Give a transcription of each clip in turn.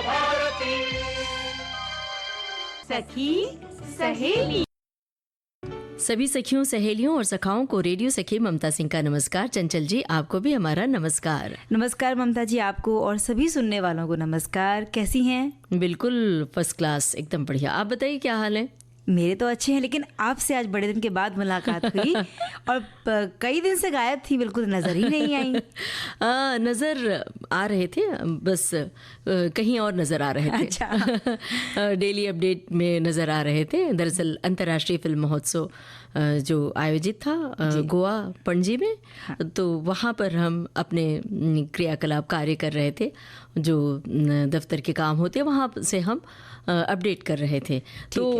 भारती। सखी सहेली। सभी सखियों, सहेलियों और सखाओं को रेडियो सखी ममता सिंह का नमस्कार। चंचल जी, आपको भी हमारा नमस्कार। नमस्कार ममता जी, आपको और सभी सुनने वालों को नमस्कार। कैसी हैं? बिल्कुल फर्स्ट क्लास, एकदम बढ़िया। आप बताइए क्या हाल है? मेरे तो अच्छे हैं, लेकिन आपसे आज बड़े दिन के बाद मुलाकात हुई और कई दिन से गायब थी, बिल्कुल नज़र ही नहीं आई। नज़र आ रहे थे, बस कहीं और नज़र आ रहे थे। अच्छा। डेली अपडेट में नज़र आ रहे थे। दरअसल अंतर्राष्ट्रीय फिल्म महोत्सव जो आयोजित था गोवा पणजी में, तो वहाँ पर हम अपने क्रियाकलाप कार्य कर रहे थे। जो दफ्तर के काम होते हैं वहाँ से हम अपडेट कर रहे थे। तो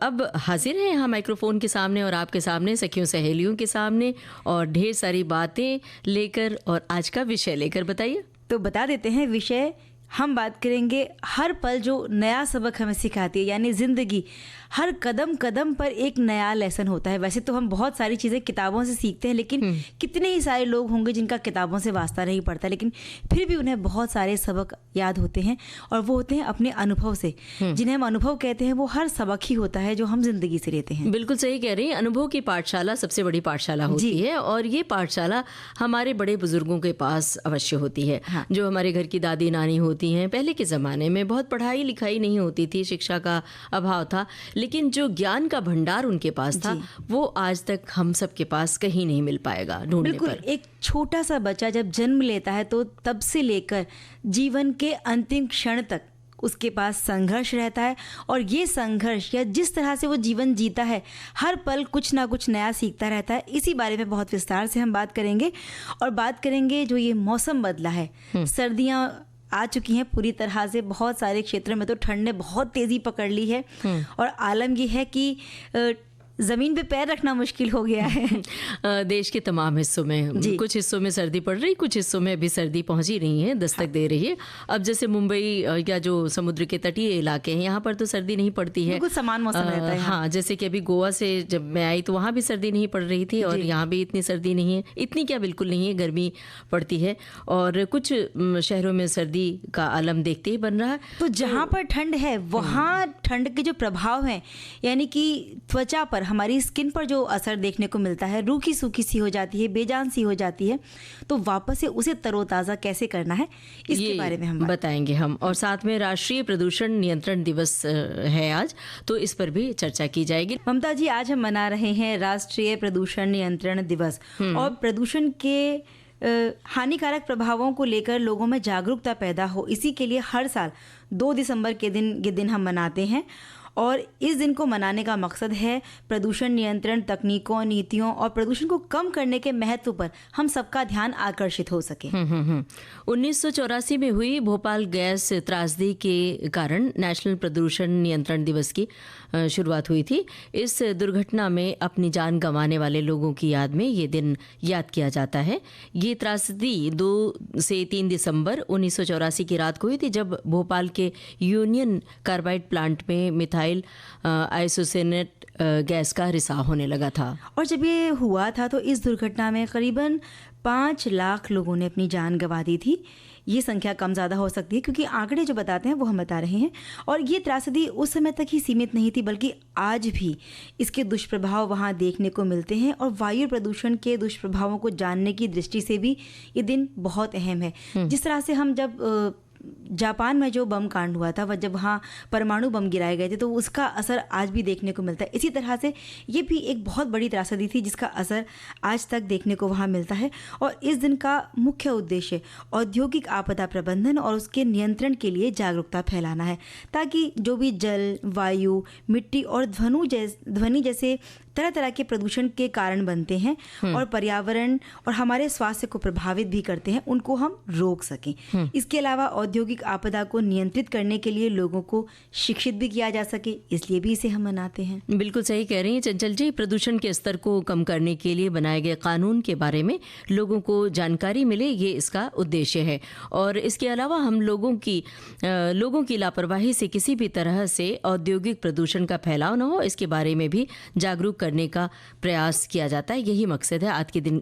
अब हाजिर हैं यहाँ माइक्रोफोन के सामने और आपके सामने, सखियों सहेलियों के सामने, और ढेर सारी बातें लेकर और आज का विषय लेकर। बताइए। तो बता देते हैं विषय। हम बात करेंगे हर पल जो नया सबक हमें सिखाती है, यानी ज़िंदगी हर कदम कदम पर एक नया लेसन होता है। वैसे तो हम बहुत सारी चीज़ें किताबों से सीखते हैं, लेकिन कितने ही सारे लोग होंगे जिनका किताबों से वास्ता नहीं पड़ता, लेकिन फिर भी उन्हें बहुत सारे सबक याद होते हैं, और वो होते हैं अपने अनुभव से, जिन्हें हम अनुभव कहते हैं। वो हर सबक ही होता है जो हम जिंदगी से लेते हैं। बिल्कुल सही कह रही हैं। अनुभव की पाठशाला सबसे बड़ी पाठशाला होती है, और ये पाठशाला हमारे बड़े बुजुर्गों के पास अवश्य होती है। हाँ। जो हमारे घर की दादी नानी होती हैं, पहले के ज़माने में बहुत पढ़ाई लिखाई नहीं होती थी, शिक्षा का अभाव था, लेकिन जो ज्ञान का भंडार उनके पास था वो आज तक हम सब के पास कहीं नहीं मिल पाएगा ढूंढने बिल्कुल पर। एक छोटा सा बच्चा जब जन्म लेता है तो तब से लेकर जीवन के अंतिम क्षण तक उसके पास संघर्ष रहता है, और ये संघर्ष या जिस तरह से वो जीवन जीता है, हर पल कुछ ना कुछ नया सीखता रहता है। इसी बारे में बहुत विस्तार से हम बात करेंगे, और बात करेंगे जो ये मौसम बदला है। सर्दियाँ आ चुकी हैं पूरी तरह से, बहुत सारे क्षेत्रों में तो ठंड ने बहुत तेज़ी पकड़ ली है, और आलम ये है कि ज़मीन पे पैर रखना मुश्किल हो गया है। देश के तमाम हिस्सों में, कुछ हिस्सों में सर्दी पड़ रही, कुछ हिस्सों में अभी सर्दी पहुंची नहीं है, दस्तक दे रही है। अब जैसे मुंबई या जो समुद्र के तटीय इलाके हैं, यहाँ पर तो सर्दी नहीं पड़ती है, कुछ समान मौसम रहता है। हाँ, जैसे कि अभी गोवा से जब मैं आई तो वहाँ भी सर्दी नहीं पड़ रही थी, और यहाँ भी इतनी सर्दी नहीं है। इतनी क्या, बिल्कुल नहीं है, गर्मी पड़ती है, और कुछ शहरों में सर्दी का आलम देखते ही बन रहा है। तो जहाँ पर ठंड है वहाँ ठंड के जो प्रभाव हैं, यानी कि त्वचा पर, हमारी स्किन पर जो असर देखने को मिलता है, रूखी सूखी सी हो जाती है, बेजान सी हो जाती है, तो वापस से उसे तरोताज़ा कैसे करना है, इसके बारे में हम बताएंगे हम। और साथ में राष्ट्रीय प्रदूषण नियंत्रण दिवस है आज, तो इस पर भी चर्चा की जाएगी। ममता जी, आज हम मना रहे हैं राष्ट्रीय प्रदूषण नियंत्रण दिवस, और प्रदूषण के हानिकारक प्रभावों को लेकर लोगों में जागरूकता पैदा हो, इसी के लिए हर साल 2 दिसंबर के दिन हम मनाते हैं। और इस दिन को मनाने का मकसद है प्रदूषण नियंत्रण तकनीकों, नीतियों और प्रदूषण को कम करने के महत्व पर हम सबका ध्यान आकर्षित हो सके। 1984 में हुई भोपाल गैस त्रासदी के कारण नेशनल प्रदूषण नियंत्रण दिवस की शुरुआत हुई थी। इस दुर्घटना में अपनी जान गंवाने वाले लोगों की याद में ये दिन याद किया जाता है। ये त्रासदी 2 से 3 दिसंबर 1984 की रात को हुई थी, जब भोपाल के यूनियन कार्बाइड प्लांट में मिथाइल आइसोसेनेट गैस का रिसाव होने लगा था। और जब ये हुआ था तो इस दुर्घटना में करीबन 5 लाख लोगों ने अपनी जान गंवा दी थी। ये संख्या कम ज़्यादा हो सकती है, क्योंकि आंकड़े जो बताते हैं वो हम बता रहे हैं। और ये त्रासदी उस समय तक ही सीमित नहीं थी, बल्कि आज भी इसके दुष्प्रभाव वहाँ देखने को मिलते हैं, और वायु प्रदूषण के दुष्प्रभावों को जानने की दृष्टि से भी ये दिन बहुत अहम है। जिस तरह से हम जब जापान में जो बम कांड हुआ था, वह जब वहाँ परमाणु बम गिराए गए थे, तो उसका असर आज भी देखने को मिलता है। इसी तरह से ये भी एक बहुत बड़ी त्रासदी थी जिसका असर आज तक देखने को वहाँ मिलता है। और इस दिन का मुख्य उद्देश्य औद्योगिक आपदा प्रबंधन और उसके नियंत्रण के लिए जागरूकता फैलाना है, ताकि जो भी जल, वायु, मिट्टी और ध्वनि जैसे तरह तरह के प्रदूषण के कारण बनते हैं और पर्यावरण और हमारे स्वास्थ्य को प्रभावित भी करते हैं, उनको हम रोक सकें। इसके अलावा औद्योगिक आपदा को नियंत्रित करने के लिए लोगों को शिक्षित भी किया जा सके, इसलिए भी इसे हम मनाते हैं। बिल्कुल सही कह रही हैं चंचल जी। प्रदूषण के स्तर को कम करने के लिए बनाए गए कानून के बारे में लोगों को जानकारी मिले, ये इसका उद्देश्य है। और इसके अलावा हम लोगों की लापरवाही से किसी भी तरह से औद्योगिक प्रदूषण का फैलाव न हो, इसके बारे में भी जागरूक करने का प्रयास किया जाता है। यही मकसद है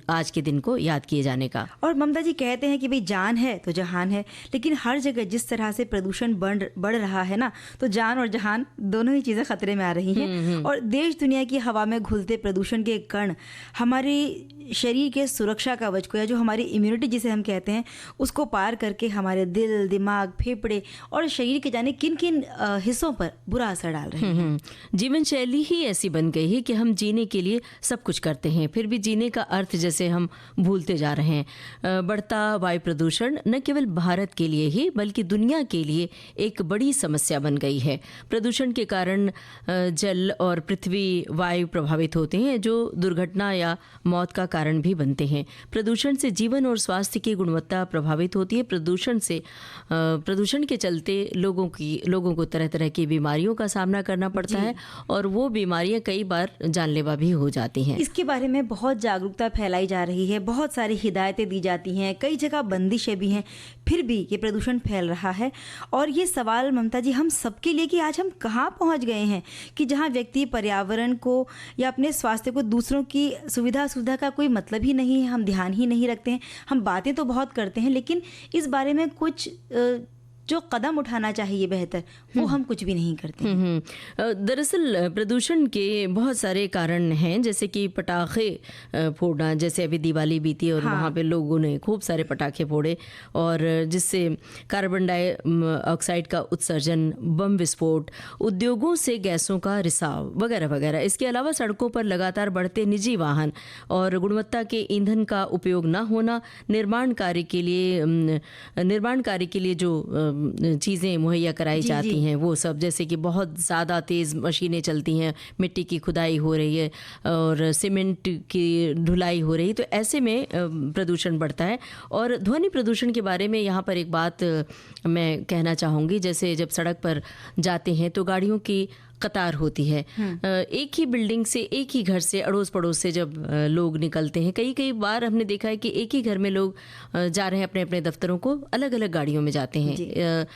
आज के दिन को याद किए जाने का। और ममता जी कहते हैं कि भाई जान है तो जहान है, लेकिन हर जगह जिस तरह से प्रदूषण बढ़ रहा है ना, तो जान और जहान दोनों ही चीज़ें खतरे में आ रही हैं। और देश दुनिया की हवा में घुलते प्रदूषण के कण हमारी शरीर के सुरक्षा कवच को, या जो हमारी इम्यूनिटी जिसे हम कहते हैं, उसको पार करके हमारे दिल, दिमाग, फेफड़े और शरीर के जाने किन किन हिस्सों पर बुरा असर डाल रहे हैं। जीवन शैली ही ऐसी बन गई है कि हम जीने के लिए सब कुछ करते हैं, फिर भी जीने का अर्थ जैसे हम भूलते जा रहे हैं। बढ़ता वायु प्रदूषण न केवल भारत के लिए ही बल्कि दुनिया के लिए एक बड़ी समस्या बन गई है। प्रदूषण के कारण जल और पृथ्वी वायु प्रभावित होते हैं, जो दुर्घटना या मौत का कारण भी बनते हैं। प्रदूषण से जीवन और स्वास्थ्य की गुणवत्ता प्रभावित होती है। प्रदूषण के चलते लोगों को तरह तरह की बीमारियों का सामना करना पड़ता है, और वो बीमारियां कई बार जानलेवा भी हो जाती हैं। इसके बारे में बहुत जागरूकता फैलाई जा रही है, बहुत सारी हिदायतें दी जाती हैं, कई जगह बंदिशें भी हैं, फिर भी ये प्रदूषण फैल रहा है। और ये सवाल ममता जी हम सबके लिए कि आज हम कहाँ पहुँच गए हैं कि जहाँ व्यक्ति पर्यावरण को या अपने स्वास्थ्य को, दूसरों की सुविधा का कोई मतलब ही नहीं है, हम ध्यान ही नहीं रखते हैं। हम बातें तो बहुत करते हैं, लेकिन इस बारे में कुछ जो कदम उठाना चाहिए बेहतर, वो हम कुछ भी नहीं करते हैं। दरअसल प्रदूषण के बहुत सारे कारण हैं, जैसे कि पटाखे फोड़ना, जैसे अभी दिवाली बीती और वहाँ पे लोगों ने खूब सारे पटाखे फोड़े, और जिससे कार्बन डाइऑक्साइड का उत्सर्जन, बम विस्फोट, उद्योगों से गैसों का रिसाव वगैरह वगैरह। इसके अलावा सड़कों पर लगातार बढ़ते निजी वाहन और गुणवत्ता के ईंधन का उपयोग न होना, निर्माण कार्य के लिए जो चीज़ें मुहैया कराई जाती हैं वो सब, जैसे कि बहुत ज़्यादा तेज़ मशीनें चलती हैं, मिट्टी की खुदाई हो रही है और सीमेंट की ढुलाई हो रही है, तो ऐसे में प्रदूषण बढ़ता है। और ध्वनि प्रदूषण के बारे में यहाँ पर एक बात मैं कहना चाहूँगी। जैसे जब सड़क पर जाते हैं तो गाड़ियों की कतार होती है, एक ही बिल्डिंग से, एक ही घर से, अड़ोस पड़ोस से जब लोग निकलते हैं, कई बार हमने देखा है कि एक ही घर में लोग जा रहे हैं अपने अपने दफ्तरों को, अलग अलग गाड़ियों में जाते हैं,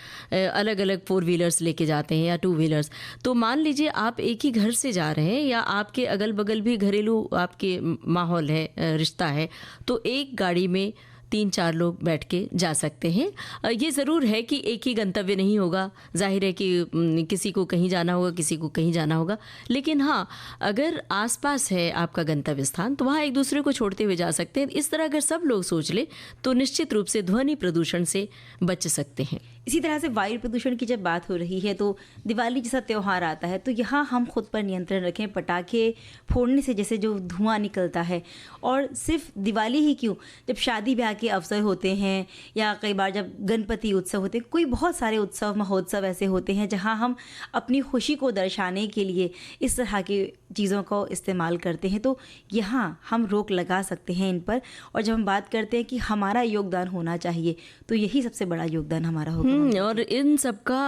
अलग अलग 4 व्हीलर्स लेके जाते हैं या 2 व्हीलर्स। तो मान लीजिए आप एक ही घर से जा रहे हैं या आपके अगल बगल भी घरेलू आपके माहौल है, रिश्ता है, तो एक गाड़ी में 3-4 लोग बैठ के जा सकते हैं। ये ज़रूर है कि एक ही गंतव्य नहीं होगा, जाहिर है कि किसी को कहीं जाना होगा, किसी को कहीं जाना होगा, लेकिन हाँ, अगर आसपास है आपका गंतव्य स्थान तो वहाँ एक दूसरे को छोड़ते हुए जा सकते हैं। इस तरह अगर सब लोग सोच ले तो निश्चित रूप से ध्वनि प्रदूषण से बच सकते हैं। इसी तरह से वायु प्रदूषण की जब बात हो रही है तो दिवाली जैसा त्यौहार आता है, तो यहाँ हम खुद पर नियंत्रण रखें। पटाखे फोड़ने से जैसे जो धुआं निकलता है, और सिर्फ दिवाली ही क्यों, जब शादी ब्याह के अवसर होते हैं या कई बार जब गणपति उत्सव होते हैं, कोई बहुत सारे उत्सव महोत्सव ऐसे होते हैं जहाँ हम अपनी खुशी को दर्शाने के लिए इस तरह की चीज़ों को इस्तेमाल करते हैं। तो यहाँ हम रोक लगा सकते हैं इन पर। और जब हम बात करते हैं कि हमारा योगदान होना चाहिए, तो यही सबसे बड़ा योगदान हमारा होगा। और इन सब का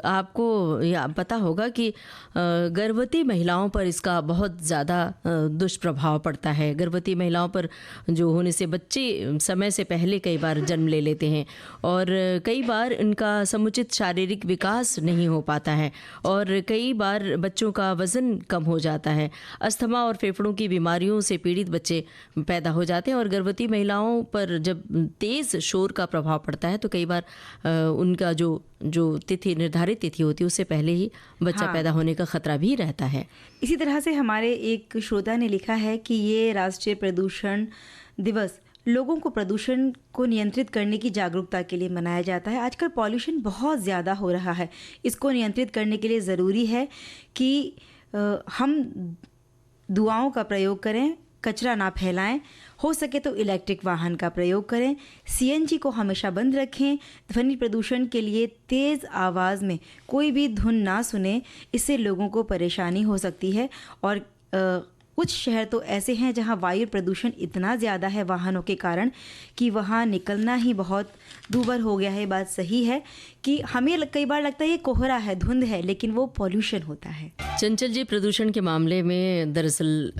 आपको पता होगा कि गर्भवती महिलाओं पर इसका बहुत ज़्यादा दुष्प्रभाव पड़ता है। गर्भवती महिलाओं पर जो होने से बच्चे समय से पहले कई बार जन्म ले लेते हैं, और कई बार इनका समुचित शारीरिक विकास नहीं हो पाता है, और कई बार बच्चों का वज़न कम हो जाता है। अस्थमा और फेफड़ों की बीमारियों से पीड़ित बच्चे पैदा हो जाते हैं, और गर्भवती महिलाओं पर जब तेज़ शोर का प्रभाव पड़ता है तो कई बार उनका जो तिथि, निर्धारित तिथि होती है, उससे पहले ही बच्चा पैदा होने का खतरा भी रहता है। इसी तरह से हमारे एक श्रोता ने लिखा है कि ये राष्ट्रीय प्रदूषण दिवस लोगों को प्रदूषण को नियंत्रित करने की जागरूकता के लिए मनाया जाता है। आजकल पॉल्यूशन बहुत ज़्यादा हो रहा है, इसको नियंत्रित करने के लिए ज़रूरी है कि हम दुआओं का प्रयोग करें, कचरा ना फैलाएं, हो सके तो इलेक्ट्रिक वाहन का प्रयोग करें, सीएनजी को हमेशा बंद रखें, ध्वनि प्रदूषण के लिए तेज़ आवाज़ में कोई भी धुन ना सुने, इससे लोगों को परेशानी हो सकती है। और कुछ शहर तो ऐसे हैं जहां वायु प्रदूषण इतना ज़्यादा है वाहनों के कारण कि वहां निकलना ही बहुत दूभर हो गया है। बात सही है कि हमें कई बार लगता है ये कोहरा है, धुंध है, लेकिन वो पॉल्यूशन होता है। चंचल जी, प्रदूषण के मामले में दरअसल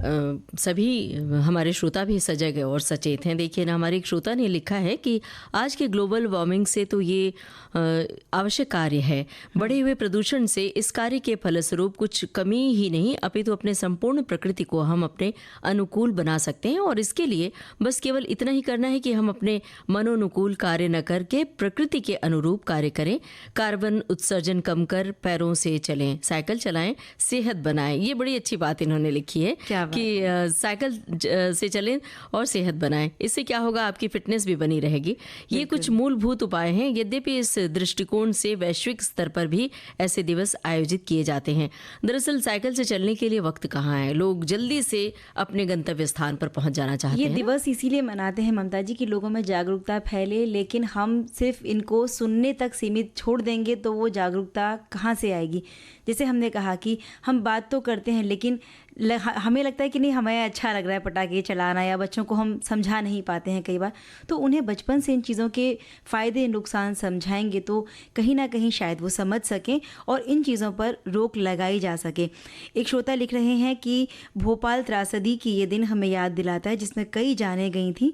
सभी हमारे श्रोता भी सजग है और सचेत हैं। देखिए ना, हमारे एक श्रोता ने लिखा है कि आज के ग्लोबल वार्मिंग से तो ये आवश्यक कार्य है। बढ़े हुए प्रदूषण से इस कार्य के फलस्वरूप कुछ कमी ही नहीं अपितु अपने संपूर्ण प्रकृति को हम अपने अनुकूल बना सकते हैं। और इसके लिए बस केवल इतना ही करना है कि हम अपने मनोनुकूल कार्य न करके प्रकृति के अनुरूप कार्य करें, कार्बन उत्सर्जन कम कर पैरों से चलें, साइकिल चलाएं, सेहत बनाएं। ये बड़ी अच्छी बात इन्होंने लिखी है कि साइकिल से चलें और सेहत बनाएं। इससे क्या होगा, आपकी फिटनेस भी बनी रहेगी। ये कुछ मूलभूत उपाय हैं। यद्यपि इस दृष्टिकोण से वैश्विक स्तर पर भी ऐसे दिवस आयोजित किए जाते हैं। दरअसल साइकिल से चलने के लिए वक्त कहाँ है, लोग जल्दी से अपने गंतव्य स्थान पर पहुंच जाना चाहते हैं। ये दिवस इसीलिए मनाते हैं ममता जी कि लोगों में जागरूकता फैले, लेकिन हम सिर्फ इनको सुनने तक सीमित छोड़ देंगे तो वो जागरूकता कहाँ से आएगी। जैसे हमने कहा कि हम बात तो करते हैं, लेकिन हमें लगता है कि नहीं, हमें अच्छा लग रहा है पटाखे चलाना, या बच्चों को हम समझा नहीं पाते हैं कई बार। तो उन्हें बचपन से इन चीज़ों के फ़ायदे नुकसान समझाएंगे तो कहीं ना कहीं शायद वो समझ सकें और इन चीज़ों पर रोक लगाई जा सके। एक श्रोता लिख रहे हैं कि भोपाल त्रासदी की ये दिन हमें याद दिलाता है जिसमें कई जानें गई थी,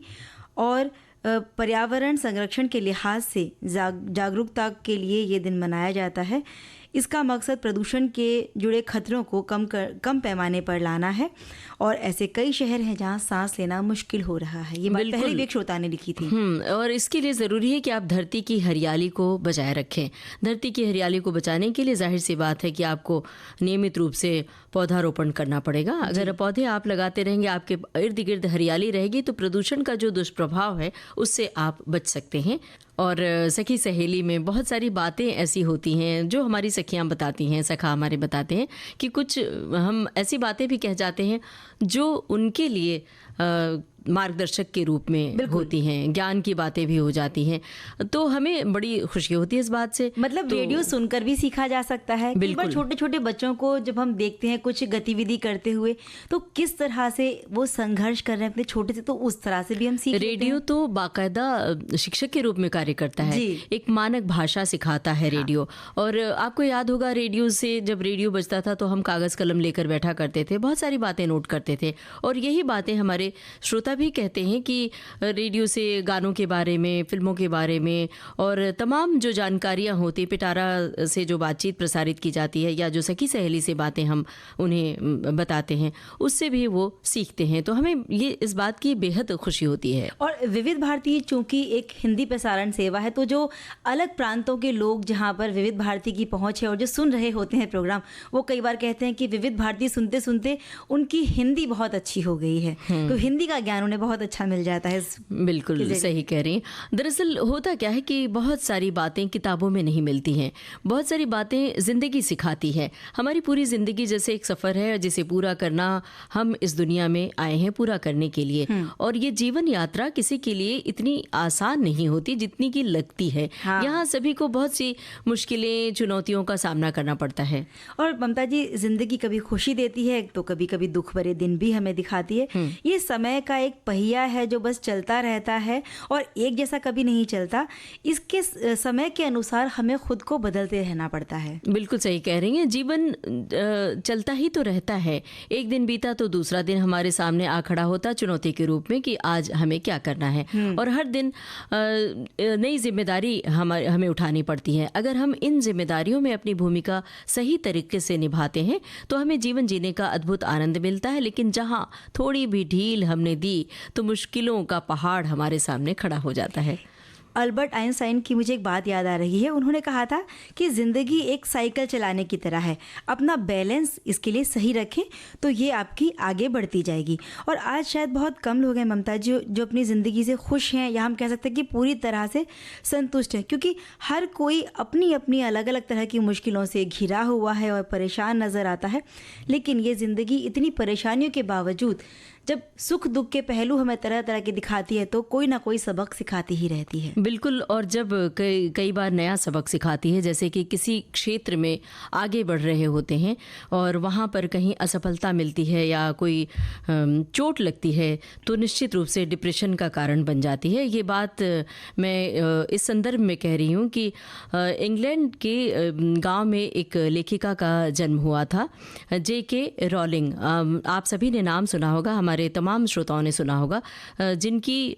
और पर्यावरण संरक्षण के लिहाज से जागरूकता के लिए ये दिन मनाया जाता है। इसका मकसद प्रदूषण के जुड़े खतरों को कम पैमाने पर लाना है, और ऐसे कई शहर हैं जहां सांस लेना मुश्किल हो रहा है। ये बात पहले भी एक श्रोता ने लिखी थी। और इसके लिए ज़रूरी है कि आप धरती की हरियाली को बचाए रखें। धरती की हरियाली को बचाने के लिए जाहिर सी बात है कि आपको नियमित रूप से पौधारोपण करना पड़ेगा। अगर पौधे आप लगाते रहेंगे, आपके इर्द गिर्द हरियाली रहेगी, तो प्रदूषण का जो दुष्प्रभाव है उससे आप बच सकते हैं। और सखी सहेली में बहुत सारी बातें ऐसी होती हैं जो हमारी सखियां बताती हैं, सखा हमारे बताते हैं कि कुछ हम ऐसी बातें भी कह जाते हैं जो उनके लिए मार्गदर्शक के रूप में होती हैं, ज्ञान की बातें भी हो जाती हैं। तो हमें बड़ी खुशी होती है इस बात से। मतलब रेडियो सुनकर भी सीखा जा सकता है। बिल्कुल। छोटे छोटे बच्चों को जब हम देखते हैं कुछ गतिविधि करते हुए, तो किस तरह से वो संघर्ष कर रहे हैं अपने छोटे से, तो उस तरह से भी हम सीख रेडियो तो बाकायदा शिक्षक के रूप में कार्य करता है, एक मानक भाषा सिखाता है रेडियो। और आपको याद होगा, रेडियो से जब रेडियो बजता था तो हम कागज कलम लेकर बैठा करते थे, बहुत सारी बातें नोट करते थे। और यही बातें हमारे श्रोता भी कहते हैं कि रेडियो से गानों के बारे में, फिल्मों के बारे में और तमाम जो जानकारियां होती, पिटारा से जो बातचीत प्रसारित की जाती है या जो सखी सहेली से बातें हम उन्हें बताते हैं, उससे भी वो सीखते हैं। तो हमें ये इस बात की बेहद खुशी होती है। और विविध भारती चूंकि एक हिंदी प्रसारण सेवा है, तो जो अलग प्रांतों के लोग जहाँ पर विविध भारती की पहुँच है और जो सुन रहे होते हैं प्रोग्राम, वो कई बार कहते हैं कि विविध भारती सुनते सुनते उनकी हिंदी बहुत अच्छी हो गई है। तो हिंदी का ज्ञान उन्हें बहुत अच्छा मिल जाता है। बिल्कुल सही कह रही हैं। दरअसल होता क्या है कि बहुत सारी बातें किताबों में नहीं मिलती हैं, बहुत सारी बातें ज़िंदगी सिखाती है। हमारी पूरी ज़िंदगी जैसे एक सफ़र है जिसे पूरा करना हम इस दुनिया में आए हैं पूरा करने के लिए। और ये जीवन यात्रा किसी के लिए इतनी आसान नहीं होती जितनी की लगती है। यहाँ सभी को बहुत सी मुश्किलें, चुनौतियों का सामना करना पड़ता है। और ममता जी, ज़िंदगी कभी खुशी देती है तो कभी कभी दुख भरे दिन भी हमें दिखाती है। ये समय का एक पहिया है जो बस चलता रहता है और एक जैसा कभी नहीं चलता। इसके समय के अनुसार हमें खुद को बदलते रहना पड़ता है। बिल्कुल सही कह रही हैं। जीवन चलता ही तो रहता है। एक दिन बीता तो दूसरा दिन हमारे सामने आ खड़ा होता चुनौती के रूप में कि आज हमें क्या करना है। और हर दिन नई जिम्मेदारी हमें उठानी पड़ती है। अगर हम इन जिम्मेदारियों में अपनी भूमिका सही तरीके से निभाते हैं तो हमें जीवन जीने का अद्भुत आनंद मिलता है। लेकिन जहाँ थोड़ी भी ढील हमने दी तो मुश्किलों का पहाड़ हमारे सामने खड़ा हो जाता है। अल्बर्ट आइंस्टाइन की मुझे एक बात याद आ रही है। उन्होंने कहा था कि ज़िंदगी एक साइकिल चलाने की तरह है, अपना बैलेंस इसके लिए सही रखें तो ये आपकी आगे बढ़ती जाएगी। और आज शायद बहुत कम लोग हैं ममता जी जो अपनी ज़िंदगी से खुश हैं, या हम कह सकते हैं कि पूरी तरह से संतुष्ट हैं, क्योंकि हर कोई अपनी अपनी अलग अलग तरह की मुश्किलों से घिरा हुआ है और परेशान नज़र आता है। लेकिन ये ज़िंदगी इतनी परेशानियों के बावजूद जब सुख दुख के पहलू हमें तरह तरह के दिखाती है तो कोई ना कोई सबक सिखाती ही रहती है। बिल्कुल। और जब कई बार नया सबक सिखाती है, जैसे कि किसी क्षेत्र में आगे बढ़ रहे होते हैं और वहाँ पर कहीं असफलता मिलती है या कोई चोट लगती है तो निश्चित रूप से डिप्रेशन का कारण बन जाती है। ये बात मैं इस संदर्भ में कह रही हूँ कि इंग्लैंड के गांव में एक लेखिका का जन्म हुआ था, J.K. रॉलिंग। आप सभी ने नाम सुना होगा, हमारे तमाम श्रोताओं ने सुना होगा, जिनकी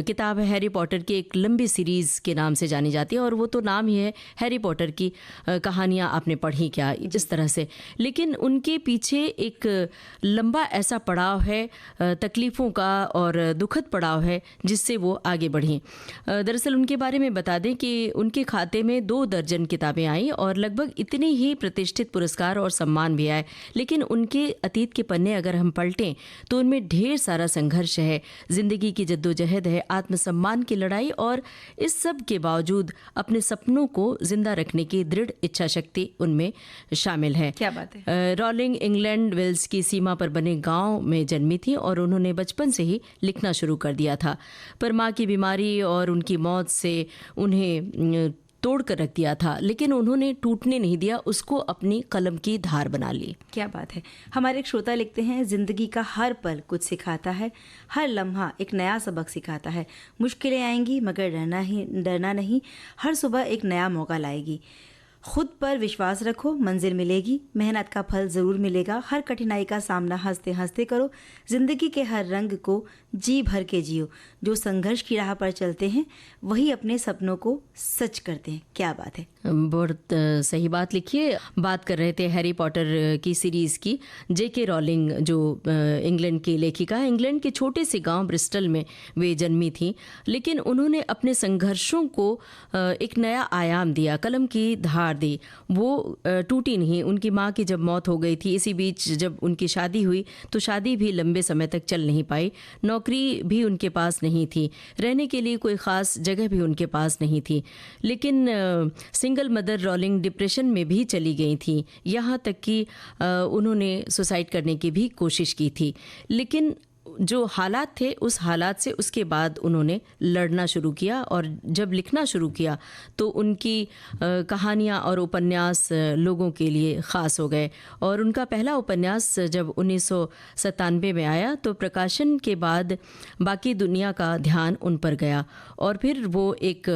किताब है हैरी पॉटर की एक लंबी सीरीज़ के नाम से जानी जाती है, और वो तो नाम ही है हैरी पॉटर की कहानियाँ आपने पढ़ी क्या, इस तरह से। लेकिन उनके पीछे एक लंबा ऐसा पड़ाव है, तकलीफ़ों का और दुखद पड़ाव है, जिससे वो आगे बढ़ी। दरअसल उनके बारे में बता दें कि उनके खाते में 2 दर्जन किताबें आई और लगभग इतने ही प्रतिष्ठित पुरस्कार और सम्मान भी आए। लेकिन उनके अतीत के पन्ने अगर हम पलटें तो उनमें ढेर सारा संघर्ष है, ज़िंदगी की जद्दोजहद है, आत्मसम्मान की लड़ाई, और इस सब के बावजूद अपने सपनों को जिंदा रखने की दृढ़ इच्छा शक्ति उनमें शामिल है। क्या बात है। रॉलिंग इंग्लैंड वेल्स की सीमा पर बने गांव में जन्मी थी और उन्होंने बचपन से ही लिखना शुरू कर दिया था। पर माँ की बीमारी और उनकी मौत से उन्हें तोड़ कर रख दिया था, लेकिन उन्होंने टूटने नहीं दिया, उसको अपनी कलम की धार बना ली। क्या बात है। हमारे एक श्रोता लिखते हैं, जिंदगी का हर पल कुछ सिखाता है, हर लम्हा एक नया सबक सिखाता है। मुश्किलें आएंगी मगर डरना नहीं, हर सुबह एक नया मौका लाएगी। खुद पर विश्वास रखो, मंजिल मिलेगी, मेहनत का फल ज़रूर मिलेगा। हर कठिनाई का सामना हंसते हंसते करो, ज़िंदगी के हर रंग को जी भर के जियो। जो संघर्ष की राह पर चलते हैं वही अपने सपनों को सच करते हैं। क्या बात है। बहुत सही बात लिखी है। बात कर रहे थे हैरी पॉटर की सीरीज़ की। J.K. रॉलिंग जो इंग्लैंड की लेखिका है, इंग्लैंड के छोटे से गांव ब्रिस्टल में वे जन्मी थी, लेकिन उन्होंने अपने संघर्षों को एक नया आयाम दिया, कलम की धार दी। वो टूटी नहीं। उनकी माँ की जब मौत हो गई थी, इसी बीच जब उनकी शादी हुई तो शादी भी लंबे समय तक चल नहीं पाई, नौकरी भी उनके पास नहीं थी, रहने के लिए कोई ख़ास जगह भी उनके पास नहीं थी। लेकिन सिंगल मदर रॉलिंग डिप्रेशन में भी चली गई थी, यहाँ तक कि उन्होंने सुसाइड करने की भी कोशिश की थी। लेकिन जो हालात थे उस हालात से उसके बाद उन्होंने लड़ना शुरू किया, और जब लिखना शुरू किया तो उनकी कहानियाँ और उपन्यास लोगों के लिए ख़ास हो गए। और उनका पहला उपन्यास जब 1997 में आया तो प्रकाशन के बाद बाकी दुनिया का ध्यान उन पर गया, और फिर वो एक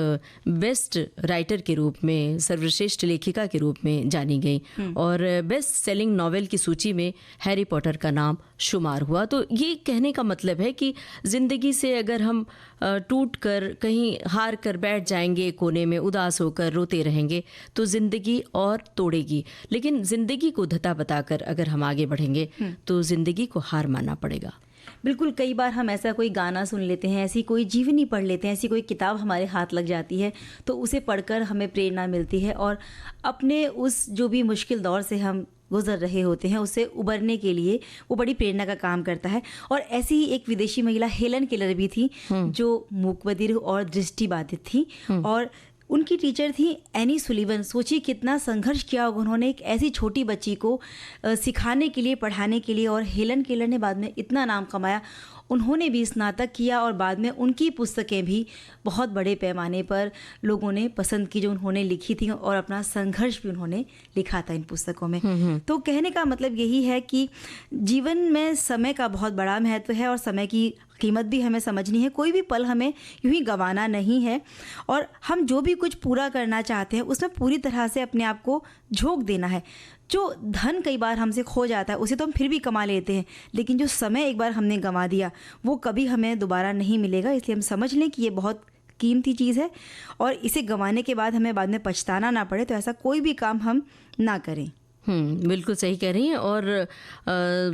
बेस्ट राइटर के रूप में, सर्वश्रेष्ठ लेखिका के रूप में जानी गई, और बेस्ट सेलिंग नॉवेल की सूची में हैरी पॉटर का नाम शुमार हुआ। तो ये कहने का मतलब है कि ज़िंदगी से अगर हम टूट कर कहीं हार कर बैठ जाएंगे, कोने में उदास होकर रोते रहेंगे, तो ज़िंदगी और तोड़ेगी। लेकिन ज़िंदगी को धता बताकर अगर हम आगे बढ़ेंगे तो ज़िंदगी को हार मानना पड़ेगा। बिल्कुल। कई बार हम ऐसा कोई गाना सुन लेते हैं, ऐसी कोई जीवनी पढ़ लेते हैं, ऐसी कोई किताब हमारे हाथ लग जाती है तो उसे पढ़कर हमें प्रेरणा मिलती है, और अपने उस जो भी मुश्किल दौर से हम गुजर रहे होते हैं उससे उबरने के लिए वो बड़ी प्रेरणा का काम करता है। और ऐसी ही एक विदेशी महिला हेलन केलर भी थी जो मूकबधिर और दृष्टिबाधित थी, और उनकी टीचर थी एनी सुलिवन। सोचिए कितना संघर्ष किया उन्होंने एक ऐसी छोटी बच्ची को सिखाने के लिए, पढ़ाने के लिए, और हेलन केलर ने बाद में इतना नाम कमाया। उन्होंने भी स्नातक किया और बाद में उनकी पुस्तकें भी बहुत बड़े पैमाने पर लोगों ने पसंद की जो उन्होंने लिखी थी, और अपना संघर्ष भी उन्होंने लिखा था इन पुस्तकों में। तो कहने का मतलब यही है कि जीवन में समय का बहुत बड़ा महत्व है और समय की कीमत भी हमें समझनी है। कोई भी पल हमें यूं ही गंवाना नहीं है, और हम जो भी कुछ पूरा करना चाहते हैं उसमें पूरी तरह से अपने आप को झोंक देना है। जो धन कई बार हमसे खो जाता है उसे तो हम फिर भी कमा लेते हैं, लेकिन जो समय एक बार हमने गंवा दिया वो कभी हमें दोबारा नहीं मिलेगा। इसलिए हम समझ लें कि ये बहुत कीमती चीज़ है, और इसे गंवाने के बाद हमें बाद में पछताना ना पड़े, तो ऐसा कोई भी काम हम ना करें। बिल्कुल सही कह रही हैं। और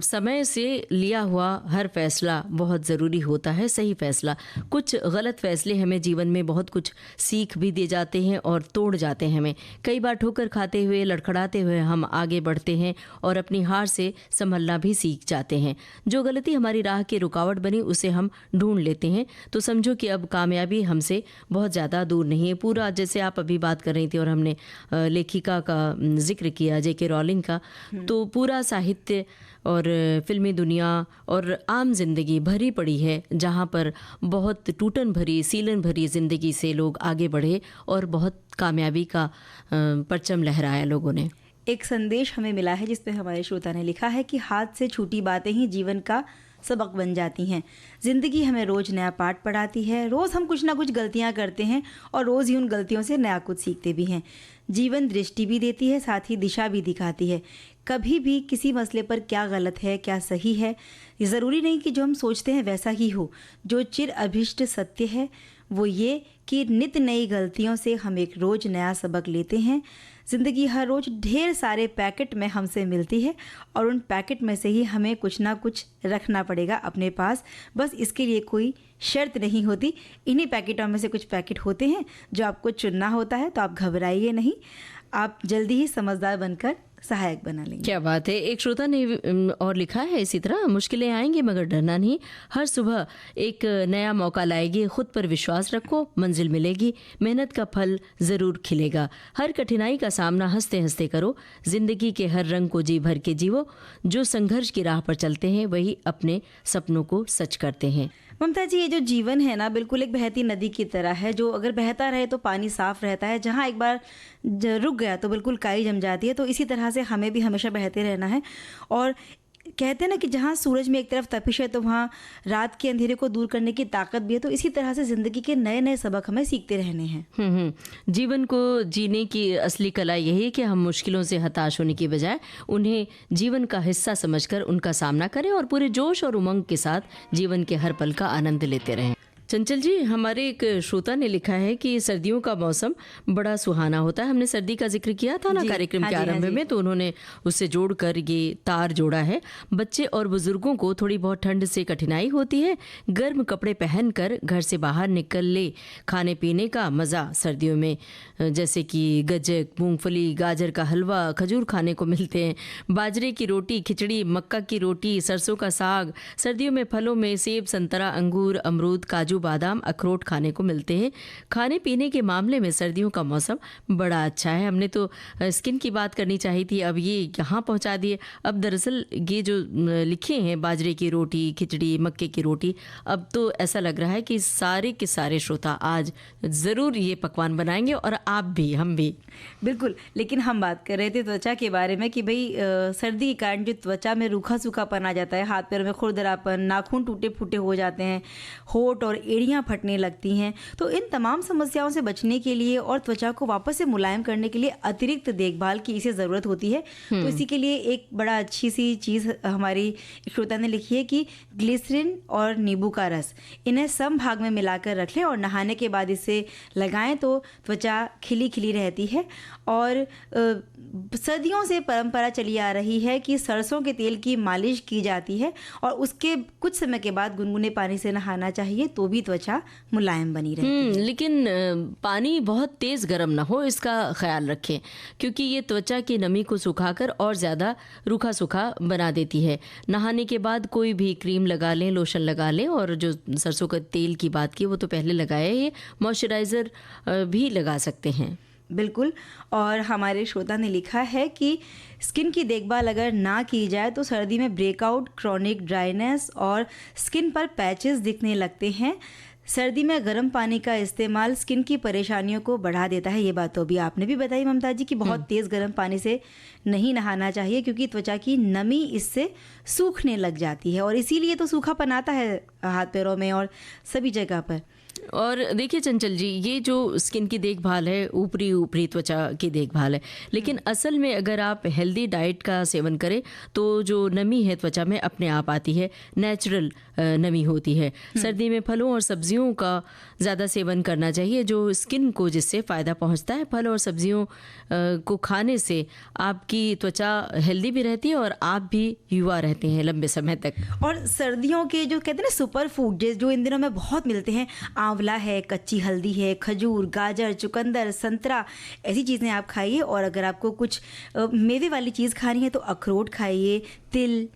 समय से लिया हुआ हर फैसला बहुत ज़रूरी होता है, सही फैसला। कुछ गलत फैसले हमें जीवन में बहुत कुछ सीख भी दे जाते हैं और तोड़ जाते हैं हमें। कई बार ठोकर खाते हुए, लड़खड़ाते हुए हम आगे बढ़ते हैं और अपनी हार से संभलना भी सीख जाते हैं। जो गलती हमारी राह की रुकावट बनी उसे हम ढूंढ लेते हैं, तो समझो कि अब कामयाबी हमसे बहुत ज़्यादा दूर नहीं है। पूरा जैसे आप अभी बात कर रही थी और हमने लेखिका का जिक्र किया J.K. रॉलिंग का, तो पूरा साहित्य और फिल्मी दुनिया और आम जिंदगी भरी पड़ी है जहाँ पर बहुत टूटन भरी, सीलन भरी ज़िंदगी से लोग आगे बढ़े और बहुत कामयाबी का परचम लहराया लोगों ने। एक संदेश हमें मिला है जिसमें हमारे श्रोता ने लिखा है कि हाथ से छूटी बातें ही जीवन का सबक बन जाती हैं। ज़िंदगी हमें रोज़ नया पाठ पढ़ाती है। रोज़ हम कुछ ना कुछ गलतियां करते हैं और रोज़ ही उन गलतियों से नया कुछ सीखते भी हैं। जीवन दृष्टि भी देती है, साथ ही दिशा भी दिखाती है। कभी भी किसी मसले पर क्या गलत है, क्या सही है, ये ज़रूरी नहीं कि जो हम सोचते हैं वैसा ही हो। जो चिर अभिष्ट सत्य है वो ये कि नित नई गलतियों से हम एक रोज़ नया सबक लेते हैं। ज़िंदगी हर रोज़ ढेर सारे पैकेट में हमसे मिलती है और उन पैकेट में से ही हमें कुछ ना कुछ रखना पड़ेगा अपने पास। बस इसके लिए कोई शर्त नहीं होती। इन्हीं पैकेटों में से कुछ पैकेट होते हैं जो आपको चुनना होता है, तो आप घबराइए नहीं, आप जल्दी ही समझदार बनकर सहायक बना लेंगे। क्या बात है। एक श्रोता ने और लिखा है इसी तरह, मुश्किलें आएंगी मगर डरना नहीं, हर सुबह एक नया मौका लाएगी, खुद पर विश्वास रखो, मंजिल मिलेगी, मेहनत का फल जरूर खिलेगा, हर कठिनाई का सामना हंसते हंसते करो, जिंदगी के हर रंग को जी भर के जीवो, जो संघर्ष की राह पर चलते हैं वही अपने सपनों को सच करते हैं। ममता जी, ये जो जीवन है ना, बिल्कुल एक बहती नदी की तरह है, जो अगर बहता रहे तो पानी साफ रहता है, जहाँ एक बार रुक गया तो बिल्कुल काई जम जाती है। तो इसी तरह से हमें भी हमेशा बहते रहना है। और कहते हैं ना कि जहाँ सूरज में एक तरफ तपिश है तो वहाँ रात के अंधेरे को दूर करने की ताकत भी है। तो इसी तरह से ज़िंदगी के नए नए सबक हमें सीखते रहने हैं। जीवन को जीने की असली कला यही है कि हम मुश्किलों से हताश होने की बजाय उन्हें जीवन का हिस्सा समझकर उनका सामना करें और पूरे जोश और उमंग के साथ जीवन के हर पल का आनंद लेते रहें। चंचल जी, हमारे एक श्रोता ने लिखा है कि सर्दियों का मौसम बड़ा सुहाना होता है। हमने सर्दी का जिक्र किया था ना कार्यक्रम के आरंभ में, तो उन्होंने उससे जोड़कर ये तार जोड़ा है, बच्चे और बुजुर्गों को थोड़ी बहुत ठंड से कठिनाई होती है, गर्म कपड़े पहनकर घर से बाहर निकल ले, खाने पीने का मज़ा सर्दियों में जैसे कि गज्जक, मूंगफली, गाजर का हलवा, खजूर खाने को मिलते हैं, बाजरे की रोटी, खिचड़ी, मक्का की रोटी, सरसों का साग। सर्दियों में फलों में सेब, संतरा, अंगूर, अमरूद, काजू, बादाम, अखरोट खाने को मिलते हैं। खाने पीने के मामले में सर्दियों का मौसम बड़ा अच्छा है। हमने तो स्किन की बात करनी चाहिए थी, अब ये यहाँ पहुँचा दिए। अब दरअसल ये जो लिखे हैं बाजरे की रोटी, खिचड़ी, मक्के की रोटी, अब तो ऐसा लग रहा है कि सारे के सारे श्रोता आज ज़रूर ये पकवान बनाएंगे, और आप भी, हम भी। बिल्कुल। लेकिन हम बात कर रहे थे त्वचा के बारे में कि भाई सर्दी के कारण जो त्वचा में रूखा सूखापन आ जाता है, हाथ पैरों में खुरदरापन, नाखून टूटे फूटे हो जाते हैं, होंठ और एड़ियाँ फटने लगती हैं। तो इन तमाम समस्याओं से बचने के लिए और त्वचा को वापस से मुलायम करने के लिए अतिरिक्त देखभाल की इसे ज़रूरत होती है। तो इसी के लिए एक बड़ा अच्छी सी चीज़ हमारी श्रोता ने लिखी है कि ग्लिसरीन और नींबू का रस, इन्हें सम भाग में मिलाकर रख लें और नहाने के बाद इसे लगाएं तो त्वचा खिली खिली रहती है। और सर्दियों से परंपरा चली आ रही है कि सरसों के तेल की मालिश की जाती है और उसके कुछ समय के बाद गुनगुने पानी से नहाना चाहिए, तो भी त्वचा मुलायम बनी रहती है। लेकिन पानी बहुत तेज़ गर्म ना हो, इसका ख्याल रखें, क्योंकि ये त्वचा की नमी को सुखाकर और ज़्यादा रूखा सूखा बना देती है। नहाने के बाद कोई भी क्रीम लगा लें, लोशन लगा लें, और जो सरसों का तेल की बात की वो तो पहले लगाया है, मॉइस्चराइज़र भी लगा सकते हैं। बिल्कुल। और हमारे श्रोता ने लिखा है कि स्किन की देखभाल अगर ना की जाए तो सर्दी में ब्रेकआउट, क्रॉनिक ड्राइनेस और स्किन पर पैचेस दिखने लगते हैं। सर्दी में गर्म पानी का इस्तेमाल स्किन की परेशानियों को बढ़ा देता है। ये बात तो अभी आपने भी बताई ममता जी कि बहुत तेज़ गर्म पानी से नहीं नहाना चाहिए, क्योंकि त्वचा की नमी इससे सूखने लग जाती है और इसीलिए तो सूखापन आता है हाथ पैरों में और सभी जगह पर। और देखिए चंचल जी, ये जो स्किन की देखभाल है ऊपरी त्वचा की देखभाल है, लेकिन असल में अगर आप हेल्दी डाइट का सेवन करें तो जो नमी है त्वचा में अपने आप आती है, नेचुरल नमी होती है। सर्दी में फलों और सब्जियों का ज़्यादा सेवन करना चाहिए, जो स्किन को जिससे फ़ायदा पहुंचता है। फल और सब्जियों को खाने से आपकी त्वचा हेल्दी भी रहती है और आप भी युवा रहते हैं लंबे समय तक। और सर्दियों के जो कहते हैं ना सुपर फूड जो इन दिनों में बहुत मिलते हैं, आंवला है, कच्ची हल्दी है, खजूर, गाजर, चुकंदर, संतरा, ऐसी चीज़ें आप खाइए। और अगर आपको कुछ मेवे वाली चीज़ खानी है तो अखरोट खाइए, तिल,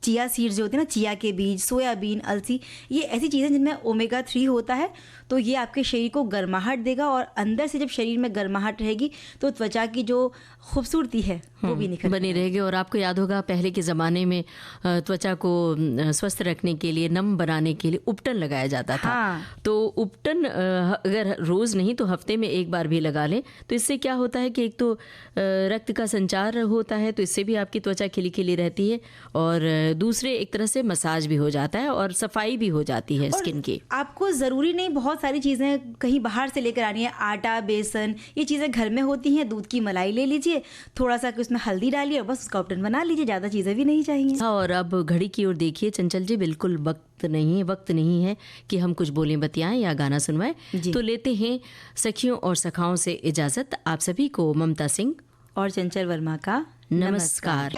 चिया सीड्स जो होते हैं ना, चिया के बीज, सोयाबीन, अलसी, ये ऐसी चीज़ें जिनमें ओमेगा 3 होता है, तो ये आपके शरीर को गर्माहट देगा और अंदर से जब शरीर में गर्माहट रहेगी तो त्वचा की जो खूबसूरती है वो भी निखर बनी रहेगी। और आपको याद होगा पहले के ज़माने में त्वचा को स्वस्थ रखने के लिए, नम बनाने के लिए उपटन लगाया जाता था। तो उपटन अगर रोज़ नहीं तो हफ्ते में एक बार भी लगा लें तो इससे क्या होता है कि एक तो रक्त का संचार होता है, तो इससे भी आपकी त्वचा खिली खिली रहती है, और दूसरे एक तरह से मसाज भी हो जाता है और सफाई भी हो जाती है स्किन की। आपको ज़रूरी नहीं बहुत सारी चीज़ें कहीं बाहर से लेकर आनी है। आटा, बेसन, ये चीज़ें घर में होती हैं। दूध की मलाई ले लीजिए, थोड़ा सा उसमें हल्दी डालिए और बस उसका उपटन बना लीजिए। ज़्यादा चीज़ें भी नहीं चाहिए। हाँ, और अब घड़ी की ओर देखिए चंचल जी, बिल्कुल वक्त नहीं है कि हम कुछ बोलें, बतियाएं या गाना सुनवाएं। तो लेते हैं सखियों और सखाओं से इजाज़त। आप सभी को ममता सिंह और चंचल वर्मा का नमस्कार।